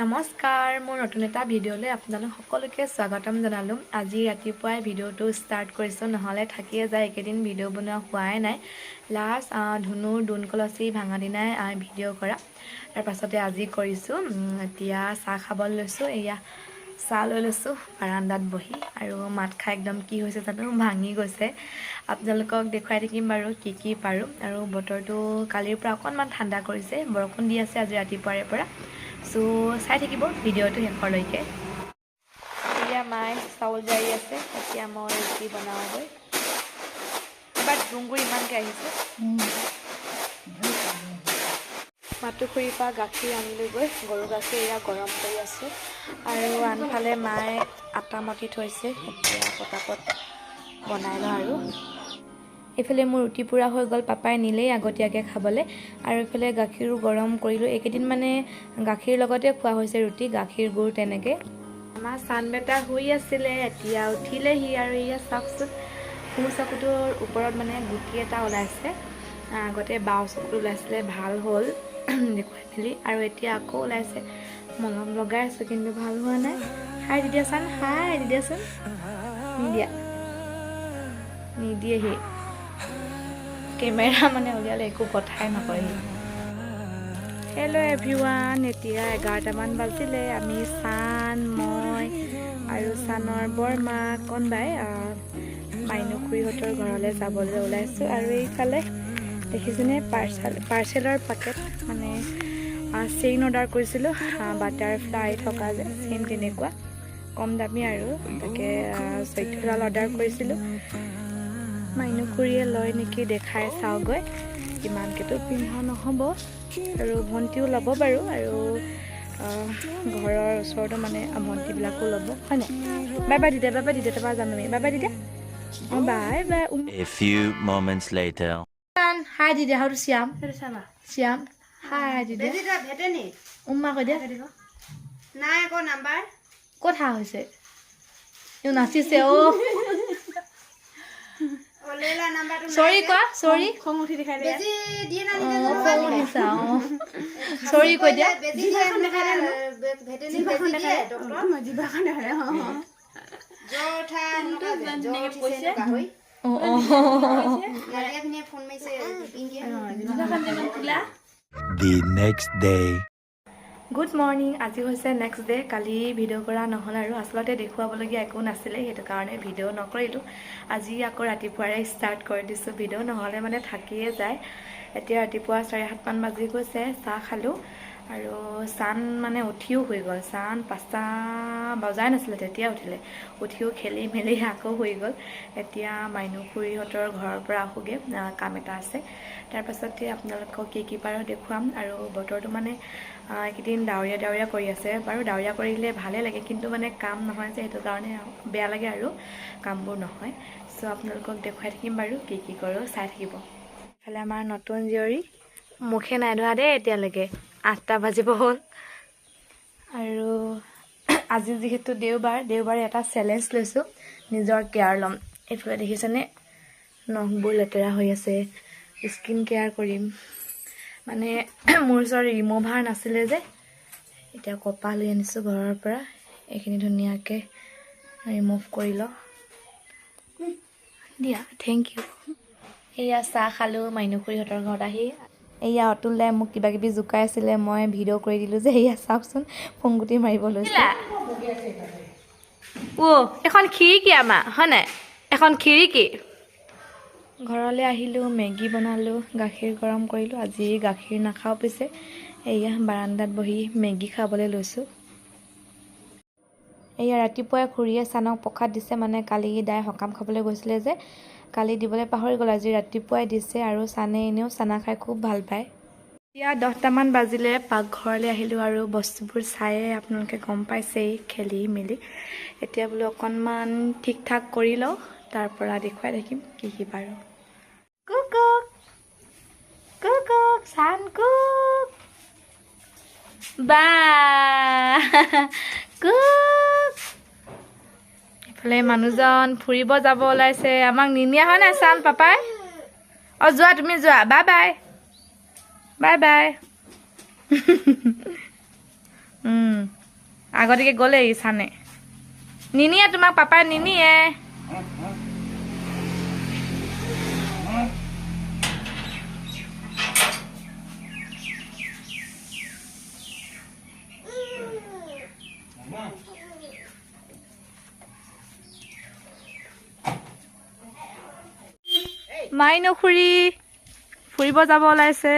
নমস্কাৰ মোৰ নতুন এটা ভিডিঅ'লৈ আপোনালোক সকলোকে স্বাগতম জনালোঁ। আজি ৰাতিপুৱাই ভিডিঅ'টো ষ্টাৰ্ট কৰিছোঁ, নহ'লে থাকিয়ে যায়। একেদিন ভিডিঅ' বনোৱা হোৱাই নাই। লাষ্ট ধুনুৰ দোনকলচি ভাঙা দিনাই ভিডিঅ' কৰা, তাৰপাছতে আজি কৰিছোঁ। এতিয়া চাহ খাবলৈ লৈছোঁ। এয়া চাহ লৈ লৈছোঁ বাৰান্দাত বহি, আৰু মাত খাই একদম কি হৈছে জানো ভাঙি গৈছে। আপোনালোকক দেখুৱাই থাকিম বাৰু কি পাৰোঁ। আৰু বতৰটো কালিৰ পৰা অকণমান ঠাণ্ডা কৰিছে, বৰষুণ দি আছে আজি ৰাতিপুৱাৰে পৰা। চ' চাই থাকিব ভিডিঅ'টো শেষলৈকে। এতিয়া মায়ে চাউল জাৰি আছে, এতিয়া মই ৰুটি বনাওঁগৈ। এবাৰ তুঁহগুৰি ইমানকৈ আহিছে। মাতুখুৰীৰ পৰা গাখীৰ আনিলোগৈ, গৰু গাখীৰ এয়া গৰম কৰি আছোঁ। আৰু আনফালে মায়ে আটা মঠি থৈছে, এতিয়া পটাপট বনাই লওঁ। আৰু এইফালে মোৰ ৰুটি পুৰা হৈ গ'ল, পাপাই নিলেই আগতীয়াকৈ খাবলৈ। আৰু এইফালে গাখীৰো গৰম কৰিলোঁ। এইকেইদিন মানে গাখীৰ লগতে খোৱা হৈছে ৰুটি, গাখীৰ গুড় তেনেকৈ। আমাৰ চান বেটা শুই আছিলে, এতিয়া উঠিলেহি। আৰু এয়া চাওকচোন, সোঁ চকুটোৰ ওপৰত মানে গুটি এটা ওলাইছে। আগতে বাওঁ চকুটো ওলাইছিলে, ভাল হ'ল দেখুৱাই মেলি। আৰু এতিয়া আকৌ ওলাইছে, মলম লগাই আছোঁ কিন্তু ভাল হোৱা নাই। হাই দি দিয়াচোন, হাই দি দিয়াচোন। নিদিয়েহি, কেমেৰা মানে উলিয়ালে একো কথাই নকয়হি। হেল্ল' এভৰিৱান, এতিয়া 11টামান বাজিলে। আমি চান, মই আৰু চানৰ বৰমা কণবাই মাইনুখুৰীহঁতৰ ঘৰলৈ যাবলৈ ওলাইছোঁ। আৰু এইফালে দেখিছেনে পাৰ্চেলৰ পেকেট, মানে চেইন অৰ্ডাৰ কৰিছিলোঁ, বাটাৰফ্লাই থকা যে চেইন তেনেকুৱা কম দামী। আৰু তাকে 14ডাল অৰ্ডাৰ কৰিছিলোঁ। মাইনুখুৰীয়ে লয় নেকি দেখাই চাওঁগৈ, ইমানকেতো পিন্ধা নহ'ব। আৰু ভণ্টিও ল'ব বাৰু, আৰু ঘৰৰ ওচৰতো মানে ভণ্টিবিলাকো ল'ব, হয় নাই? Bye by the De, bye by the দে, তাৰপৰা যাম আমি। বাই বাই দি দে, অঁ bye bye. A few moments later. হাই দি দে, হাউটো শ্যাম শ্যাম, হাই দি দে। উম্মা কৈ দে। নাই আকৌ নাম্বাৰ ক'ত হা হৈছে? ইও নাচিছে অ'। অলেলা নাম্বাৰটো চৰি কোৱা, চৰি। খং উঠি দেখাই দে। বেজি দিয়ে না নিদিয়ে অঁ জানো? খং উঠিছা অঁ। চৰি কৈ দিয়া। বেজি দিয়ে দেখাই দে। ভেটেৰিনেৰী বেজি দিয়ে ডক্টৰ। জিভাখন দেখাই দে। জ্বৰ উঠা এনেকুৱা যে, জ্বৰ উঠিছে এনেকুৱা হৈ। অঁ অঁ। নাদিয়াখিনিয়ে ফোন মাৰিছে, India The next day. Good morning. আজি হৈছে নেক্সট ডে'। কালি ভিডিঅ' কৰা নহ'ল, আৰু আচলতে দেখুৱাবলগীয়া একো নাছিলে, সেইটো কাৰণে ভিডিঅ' নকৰিলোঁ। আজি আকৌ ৰাতিপুৱাৰে ষ্টাৰ্ট কৰি দিছোঁ ভিডিঅ', নহ'লে মানে থাকিয়ে যায়। এতিয়া ৰাতিপুৱা 7:30মান বাজি গৈছে, চাহ খালোঁ। আৰু চান মানে উঠিও শুই গ'ল। চান 5টা বজাই নাছিলে তেতিয়া উঠিলে, উঠিও খেলি মেলি আকৌ শুই গ'ল। এতিয়া মাইনুখুৰীহঁতৰ ঘৰৰ পৰা আহোঁগৈ, কাম এটা আছে। তাৰপাছতে আপোনালোকক কি পাৰোঁ দেখুৱাম। আৰু বতৰটো মানে এইকেইদিন ডাৱৰীয়া কৰি আছে বাৰু। ডাৱৰীয়া কৰিলে ভালে লাগে, কিন্তু মানে কাম নহয় যে, সেইটো কাৰণে বেয়া লাগে আৰু কামবোৰ নহয়। চ' আপোনালোকক দেখুৱাই থাকিম বাৰু কি কৰোঁ, চাই থাকিব। ইফালে আমাৰ নতুন জীয়ৰী মুখে নাই ধোৱা দেই এতিয়ালৈকে, 8টা বাজিব হ'ল। আৰু আজি যিহেতু দেওবাৰে এটা চেলেঞ্জ লৈছোঁ, নিজৰ কেয়াৰ ল'ম। এইফালে দেখিছেনে, নখবোৰ লেতেৰা হৈ আছে, স্কিন কেয়াৰ কৰিম। মানে মোৰ ওচৰত ৰিমুভাৰ নাছিলে যে, এতিয়া কপাহ লৈ আনিছোঁ ঘৰৰ পৰা। এইখিনি ধুনীয়াকৈ ৰিমুভ কৰি লওঁ দিয়া, থেংক ইউ। এয়া চাহ খালোঁ মাইনুখুৰীহঁতৰ ঘৰত আহি। এয়া অতুল দাই মোক কিবাকিবি জোকাই আছিলে, মই ভিডিঅ' কৰি দিলোঁ যে। এয়া চাওকচোন, ফুংগুটি মাৰিব লৈছে। অ' এখন খিৰিকী আমাৰ, হয় নাই? এখন খিৰিকী। ঘৰলৈ আহিলোঁ, মেগী বনালোঁ, গাখীৰ গৰম কৰিলোঁ। আজি গাখীৰ নাখাওঁ পিছে, এয়া বাৰান্দাত বহি মেগী খাবলৈ লৈছোঁ। এয়া ৰাতিপুৱাই খুৰীয়ে চানক প্ৰসাদ দিছে, মানে কালি দাই সকাম খাবলৈ গৈছিলে যে, কালি দিবলৈ পাহৰি গ'ল, আজি ৰাতিপুৱাই দিছে। আৰু চানে এনেও চানা খাই খুব ভাল পায়। এতিয়া 10টামান বাজিলে, পাকঘৰলৈ আহিলোঁ। আৰু বস্তুবোৰ চায়ে আপোনালোকে গম পাইছেই, খেলি মেলি। এতিয়া বোলো অকণমান ঠিক ঠাক কৰি লওঁ, তাৰপৰা দেখুৱাই থাকিম কি পাৰোঁ। কুকুক কুকুক চান কুক বা কুক। এইফালে মানুহজন ফুৰিব যাব ওলাইছে, আমাক নিনিয়া হয় নাই চান পাপাই? অঁ যোৱা, তুমি যোৱা, বাই বাই বাই বাই। আগতিকে গ'লেই চানে নিনিয়ে তোমাক পাপাই নিনিয়ে মাইনু খুৰী ফুৰিব যাব ওলাইছে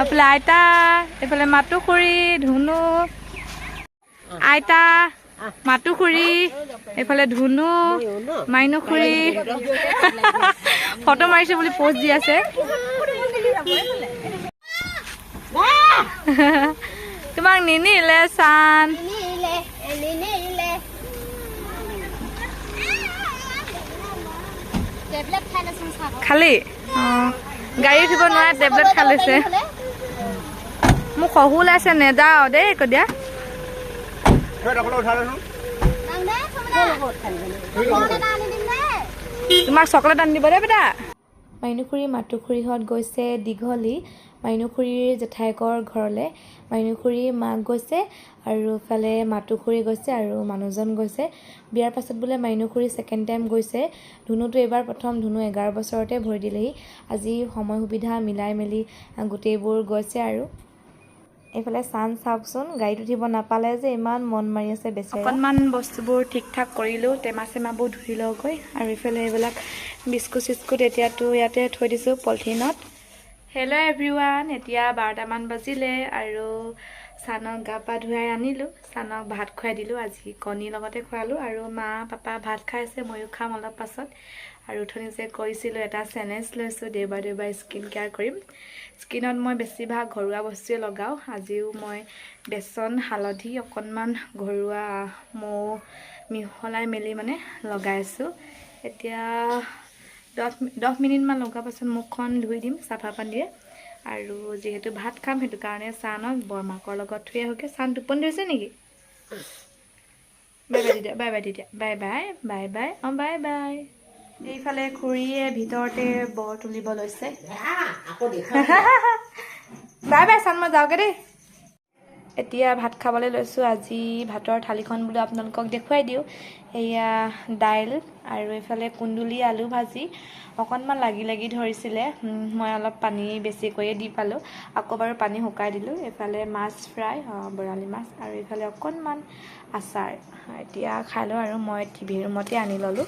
এইফালে আইতা এইফালে মাতু খুৰী ধুনু আইতা মাতু খুৰী এইফালে ধুনু মাইনু খুৰী ফটো মাৰিছে বুলি পোষ্ট দি আছে তোমাক নিনিলে চান খালি গাড়ী উঠিব নোৱাৰে টেবলেট খালিছে মোক শহু ওলাইছে নেযাওঁ দেই একো দিয়া তোমাক চকলেট আনি দিব দেই বেটা মাইনুখুৰী মাতুখুৰীহঁত গৈছে দীঘলী মাইনুখুৰীৰ জেঠাইকৰ ঘৰলৈ মাইনুখুৰীৰ মাক গৈছে আৰু ইফালে মাতুখুৰী গৈছে আৰু মানুহজন গৈছে বিয়াৰ পাছত বোলে মাইনুখুৰী ছেকেণ্ড টাইম গৈছে ধুনুটো এইবাৰ প্ৰথম ধুনু 11 বছৰতে ভৰি দিলেহি আজি সময় সুবিধা মিলাই মেলি গোটেইবোৰ গৈছে আৰু এইফালে চান চাওকচোন গাড়ীত উঠিব নাপালে যে ইমান মন মাৰি আছে বেছি অকণমান বস্তুবোৰ ঠিক ঠাক কৰিলোঁ টেমা চেমাবোৰ ধুই লওঁগৈ আৰু ইফালে এইবিলাক বিস্কুট চিস্কুট এতিয়াতো ইয়াতে থৈ দিছোঁ পলিথিনত হেল্ল' এভৰিৱান এতিয়া 12টামান বাজিলে আৰু চানক গা পা ধুৱাই আনিলোঁ চানক ভাত খুৱাই দিলোঁ আজি কণীৰ লগতে খোৱালোঁ আৰু মা পাপা ভাত খাইছে ময়ো খাম অলপ পাছত আৰু উঠনি যে কৈছিলোঁ এটা চেলেঞ্জ লৈছোঁ দেওবাৰ স্কিন কেয়াৰ কৰিম স্কিনত মই বেছিভাগ ঘৰুৱা বস্তুৱে লগাওঁ আজিও মই বেচন হালধি অকণমান ঘৰুৱা মৌ মিহলাই মেলি মানে লগাইছোঁ এতিয়া 10 মিনিটমান লগোৱাৰ পাছত মুখখন ধুই দিম চাফা পানীৰে আৰু যিহেতু ভাত খাম সেইটো কাৰণে চানক বৰমাকৰ লগত থৈ আহোঁগৈ চান টোপনি ধৰিছে নেকি বাই বাই দিয়া বাই বাই বাই বাই অঁ বাই বাই এইফালে খুৰীয়ে ভিতৰতে বৰ তুলিব লৈছে বাই বাই চান মই যাওঁগৈ দেই এতিয়া ভাত খাবলৈ লৈছোঁ আজি ভাতৰ থালিখন বোলো আপোনালোকক দেখুৱাই দিওঁ এয়া দাইল আৰু এইফালে কুন্দুলি আলু ভাজি অকণমান লাগি ধৰিছিলে মই অলপ পানী বেছিকৈয়ে দি পালোঁ আকৌ বাৰু পানী শুকাই দিলোঁ এইফালে মাছ ফ্ৰাই বৰালি মাছ আৰু এইফালে অকণমান আচাৰ এতিয়া খাই লওঁ আৰু মই টিভি ৰুমতে আনি ল'লোঁ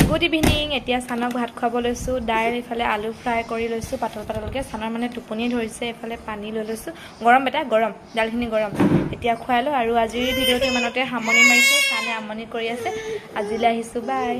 গুড ইভিনিং এতিয়া চানক ভাত খুৱাব লৈছোঁ দাইল এইফালে আলু ফ্ৰাই কৰি লৈছোঁ পাতলকৈ চানৰ মানে টোপনিয়ে ধৰিছে এইফালে পানী লৈ লৈছোঁ গৰম বেটা গৰম দাইলখিনি গৰম এতিয়া খুৱাই লওঁ আৰু আজিৰ ভিডিঅ'টো ইমানতে সামৰণি মাৰিছোঁ চানে আমনি কৰি আছে আজিলৈ আহিছোঁ বাই